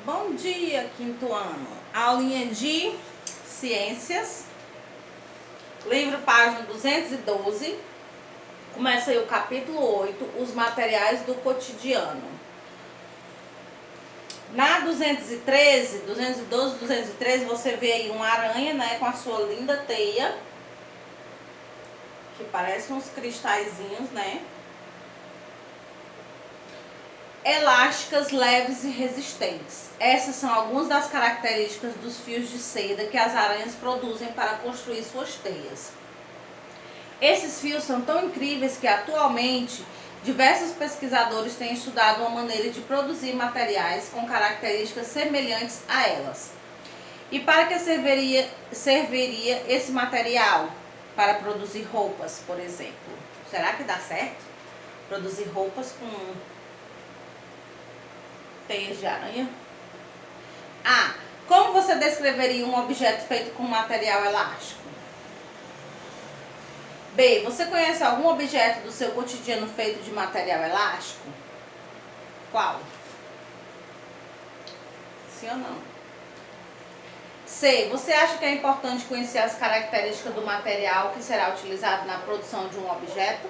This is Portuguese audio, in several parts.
Bom dia, quinto ano. Aulinha de Ciências. Livro, página 212. Começa aí o capítulo 8, os materiais do cotidiano. Na 213, 212, 213, você vê aí uma aranha, né, com a sua linda teia, que parece uns cristalzinhos, né? Elásticas, leves e resistentes. Essas são algumas das características dos fios de seda que as aranhas produzem para construir suas teias. Esses fios são tão incríveis que atualmente diversos pesquisadores têm estudado uma maneira de produzir materiais com características semelhantes a elas. E para que serviria esse material? Para produzir roupas, por exemplo. Será que dá certo? Produzir roupas com teias de aranha? A. Como você descreveria um objeto feito com material elástico? B. Você conhece algum objeto do seu cotidiano feito de material elástico? Qual? Sim ou não? C. Você acha que é importante conhecer as características do material que será utilizado na produção de um objeto?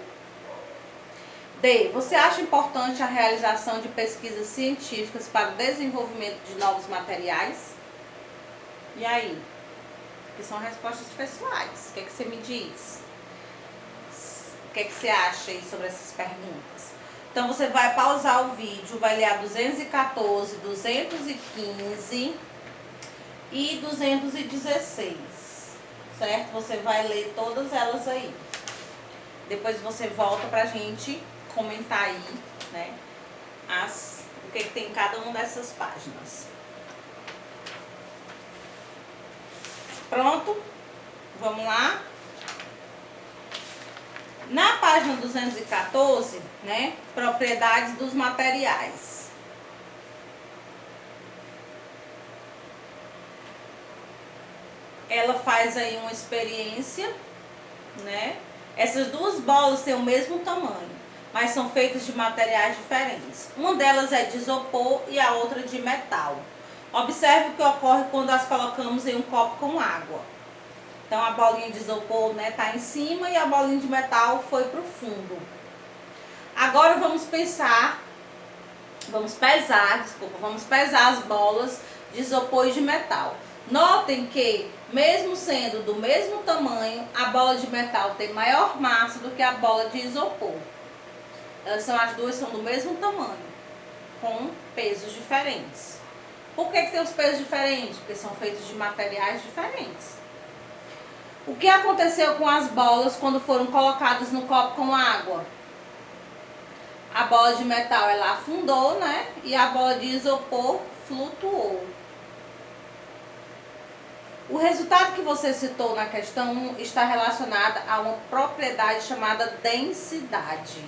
D. Você acha importante a realização de pesquisas científicas para o desenvolvimento de novos materiais? E aí? Que são respostas pessoais. O que você me diz? O que você acha aí sobre essas perguntas? Então você vai pausar o vídeo, vai ler a 214, 215 e 216, certo? Você vai ler todas elas aí. Depois você volta pra gente comentar aí, né, o que tem em cada uma dessas páginas. Pronto? Vamos lá? Na página 214, né, propriedades dos materiais. Ela faz aí uma experiência, né? Essas duas bolas têm o mesmo tamanho, mas são feitas de materiais diferentes. Uma delas é de isopor e a outra de metal. Observe o que ocorre quando as colocamos em um copo com água. Então a bolinha de isopor, né, tá em cima e a bolinha de metal foi pro fundo. Agora vamos pesar as bolas de isopor e de metal. Notem que, mesmo sendo do mesmo tamanho, a bola de metal tem maior massa do que a bola de isopor. As duas são do mesmo tamanho, com pesos diferentes. Por que tem os pesos diferentes? Porque são feitos de materiais diferentes. O que aconteceu com as bolas quando foram colocadas no copo com água? A bola de metal ela afundou, né? E a bola de isopor flutuou. O resultado que você citou na questão 1 está relacionado a uma propriedade chamada densidade,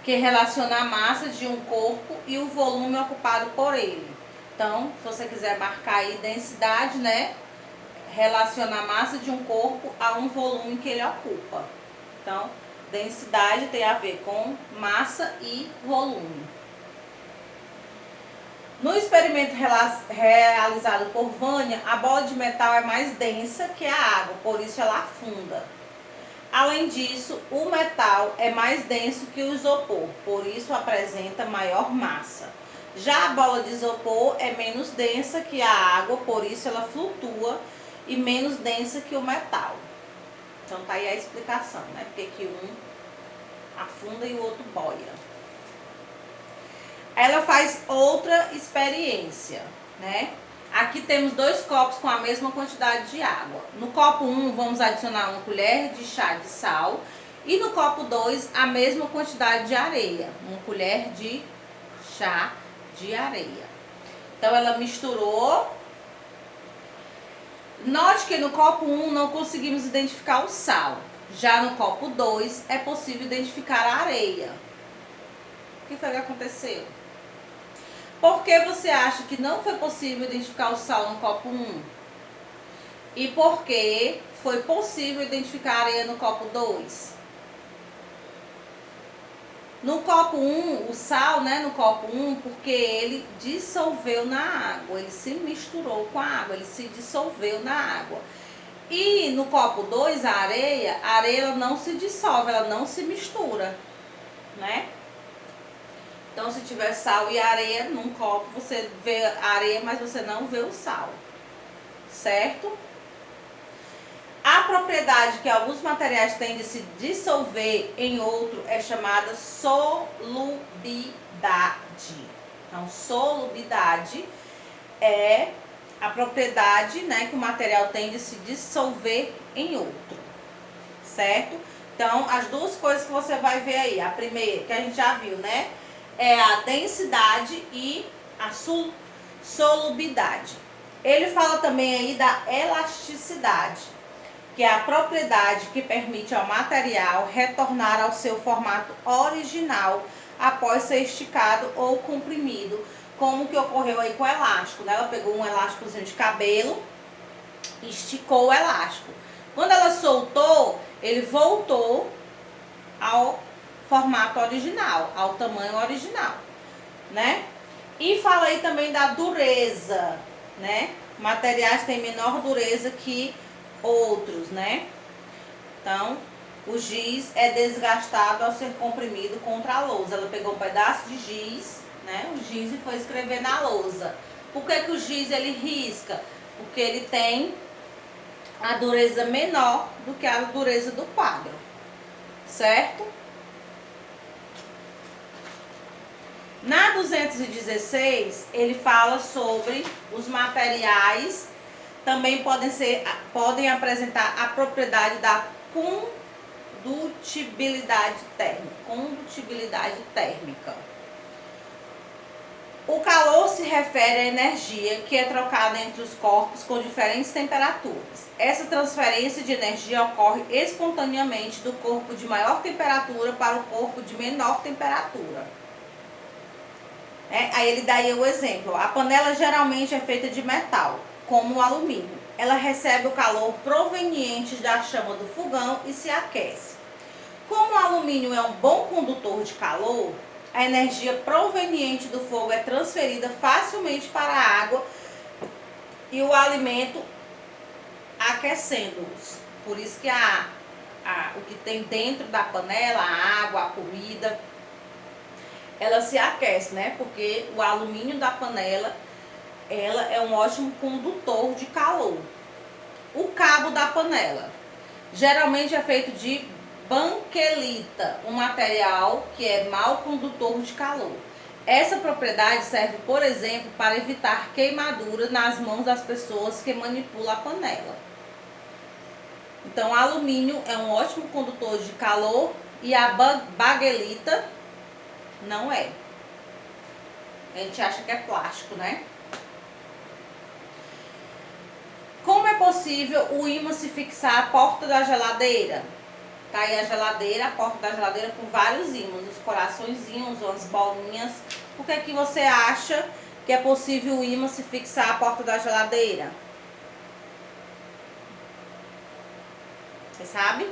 que relaciona a massa de um corpo e o volume ocupado por ele. Então, se você quiser marcar aí densidade, né? Relaciona a massa de um corpo a um volume que ele ocupa. Então, densidade tem a ver com massa e volume. No experimento realizado por Vânia, a bola de metal é mais densa que a água, por isso ela afunda. Além disso, o metal é mais denso que o isopor, por isso apresenta maior massa. Já a bola de isopor é menos densa que a água, por isso ela flutua e menos densa que o metal. Então tá aí a explicação, né? Porque que um afunda e o outro boia. Ela faz outra experiência, né? Aqui temos dois copos com a mesma quantidade de água. No copo 1, vamos adicionar uma colher de chá de sal. E no copo 2, a mesma quantidade de areia. Uma colher de chá de areia. Então, ela misturou. Note que no copo 1 não conseguimos identificar o sal. Já no copo 2, é possível identificar a areia. O que foi que aconteceu? Por que você acha que não foi possível identificar o sal no copo 1? E por que foi possível identificar a areia no copo 2? No copo 1, o sal, né, no copo 1, porque ele dissolveu na água, ele se misturou com a água, ele se dissolveu na água. E no copo 2, a areia ela não se dissolve, ela não se mistura, né? Então, se tiver sal e areia num copo, você vê a areia, mas você não vê o sal, certo? A propriedade que alguns materiais têm de se dissolver em outro é chamada solubilidade. Então, solubilidade é a propriedade, né, que o material tem de se dissolver em outro, certo? Então, as duas coisas que você vai ver aí, a primeira, que a gente já viu, né, é a densidade e a solubilidade. Ele fala também aí da elasticidade, que é a propriedade que permite ao material retornar ao seu formato original após ser esticado ou comprimido, como o que ocorreu aí com o elástico, né? Ela pegou um elásticozinho de cabelo, esticou o elástico. Quando ela soltou, ele voltou ao formato original, ao tamanho original, né? E fala aí também da dureza, né? Materiais têm menor dureza que outros, né? Então, o giz é desgastado ao ser comprimido contra a lousa. Ela pegou um pedaço de giz, né? O giz e foi escrever na lousa. Por que o giz ele risca? Porque ele tem a dureza menor do que a dureza do quadro, certo? Na 216, ele fala sobre os materiais também podem apresentar a propriedade da condutibilidade térmica. O calor se refere à energia que é trocada entre os corpos com diferentes temperaturas. Essa transferência de energia ocorre espontaneamente do corpo de maior temperatura para o corpo de menor temperatura. Aí ele dá aí o exemplo. A panela geralmente é feita de metal, como o alumínio. Ela recebe o calor proveniente da chama do fogão e se aquece. Como o alumínio é um bom condutor de calor, a energia proveniente do fogo é transferida facilmente para a água e o alimento aquecendo-os. Por isso que o que tem dentro da panela, a água, a comida, ela se aquece, né? Porque o alumínio da panela, ela é um ótimo condutor de calor. O cabo da panela geralmente é feito de banquelita, um material que é mau condutor de calor. Essa propriedade serve, por exemplo, para evitar queimadura nas mãos das pessoas que manipulam a panela. Então, o alumínio é um ótimo condutor de calor e a baguelita não é. A gente acha que é plástico, né? Como é possível o ímã se fixar à porta da geladeira? Tá aí a geladeira, a porta da geladeira com vários ímãs, os coraçõezinhos, as bolinhas. Por que você acha que é possível o ímã se fixar à porta da geladeira? Você sabe?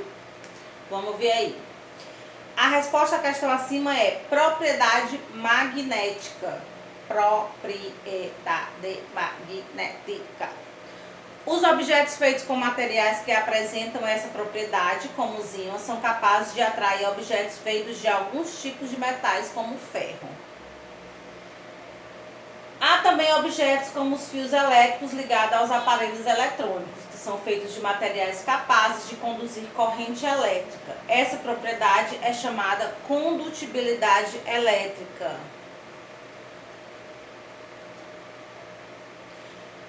Vamos ver aí. A resposta à questão acima é propriedade magnética. Propriedade magnética. Os objetos feitos com materiais que apresentam essa propriedade, como os ímãs, são capazes de atrair objetos feitos de alguns tipos de metais, como o ferro. Há também objetos como os fios elétricos ligados aos aparelhos eletrônicos, que são feitos de materiais capazes de conduzir corrente elétrica. Essa propriedade é chamada condutibilidade elétrica.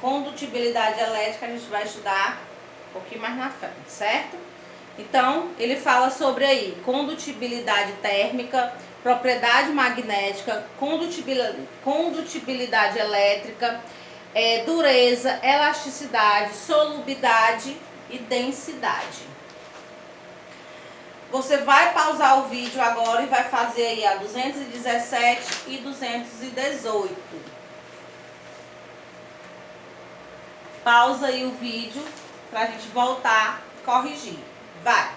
Condutibilidade elétrica a gente vai estudar um pouquinho mais na frente, certo? Então, ele fala sobre aí condutibilidade térmica, propriedade magnética, condutibilidade elétrica, dureza, elasticidade, solubilidade e densidade. Você vai pausar o vídeo agora e vai fazer aí a 217 e 218. Pausa aí o vídeo pra gente voltar e corrigir. Vai.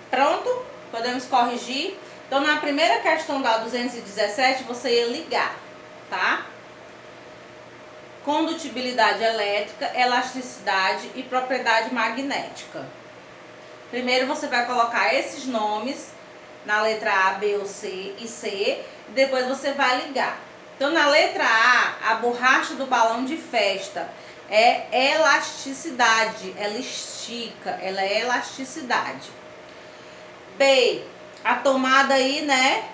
Pronto? Podemos corrigir? Então, na primeira questão da 217, você ia ligar, tá? Condutibilidade elétrica, elasticidade e propriedade magnética. Primeiro você vai colocar esses nomes na letra A, B ou C e C, e depois você vai ligar. Então, na letra A borracha do balão de festa é elasticidade, ela estica, ela é elasticidade. B, a tomada aí, né,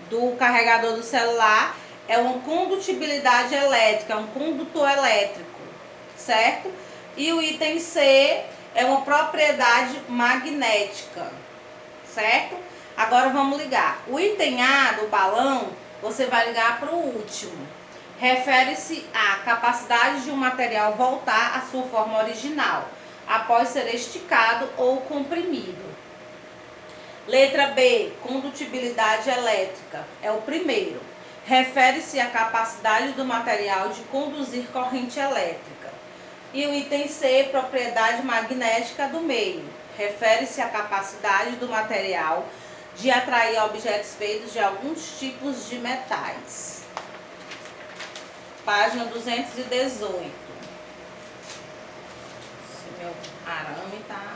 do carregador do celular é uma condutibilidade elétrica, é um condutor elétrico, certo? E o item C é uma propriedade magnética, certo? Agora vamos ligar. O item A do balão, você vai ligar para o último. Refere-se à capacidade de um material voltar à sua forma original, após ser esticado ou comprimido. Letra B, condutibilidade elétrica, é o primeiro. Refere-se à capacidade do material de conduzir corrente elétrica. E o item C, propriedade magnética do meio. Refere-se à capacidade do material de atrair objetos feitos de alguns tipos de metais. Página 218. Esse meu arame tá...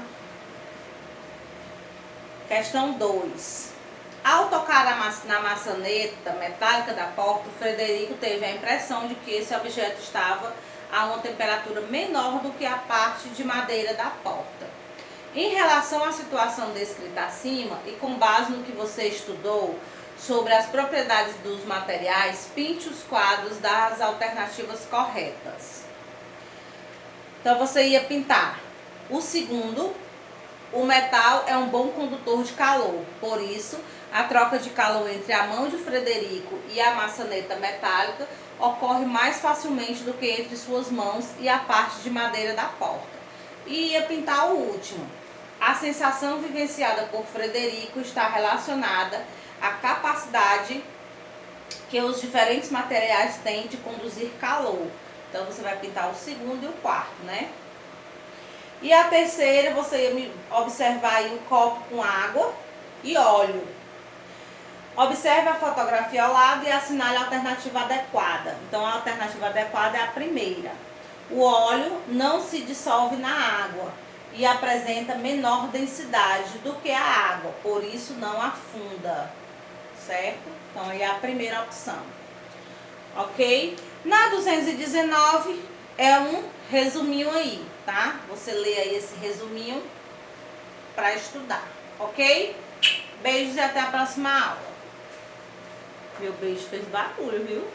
Questão 2. Ao tocar na maçaneta metálica da porta, o Frederico teve a impressão de que esse objeto estava a uma temperatura menor do que a parte de madeira da porta. Em relação à situação descrita acima e com base no que você estudou sobre as propriedades dos materiais, pinte os quadros das alternativas corretas. Então você ia pintar o segundo. O metal é um bom condutor de calor, por isso, a troca de calor entre a mão de Frederico e a maçaneta metálica ocorre mais facilmente do que entre suas mãos e a parte de madeira da porta. E ia pintar o último. A sensação vivenciada por Frederico está relacionada à capacidade que os diferentes materiais têm de conduzir calor. Então, você vai pintar o segundo e o quarto, né? E a terceira, você ia observar aí um copo com água e óleo. Observe a fotografia ao lado e assinale a alternativa adequada. Então, a alternativa adequada é a primeira. O óleo não se dissolve na água e apresenta menor densidade do que a água, por isso não afunda, certo? Então, aí é a primeira opção. Ok? Na 219 é um resuminho aí, tá? Você lê aí esse resuminho para estudar, ok? Beijos e até a próxima aula. Meu beijo fez barulho, viu?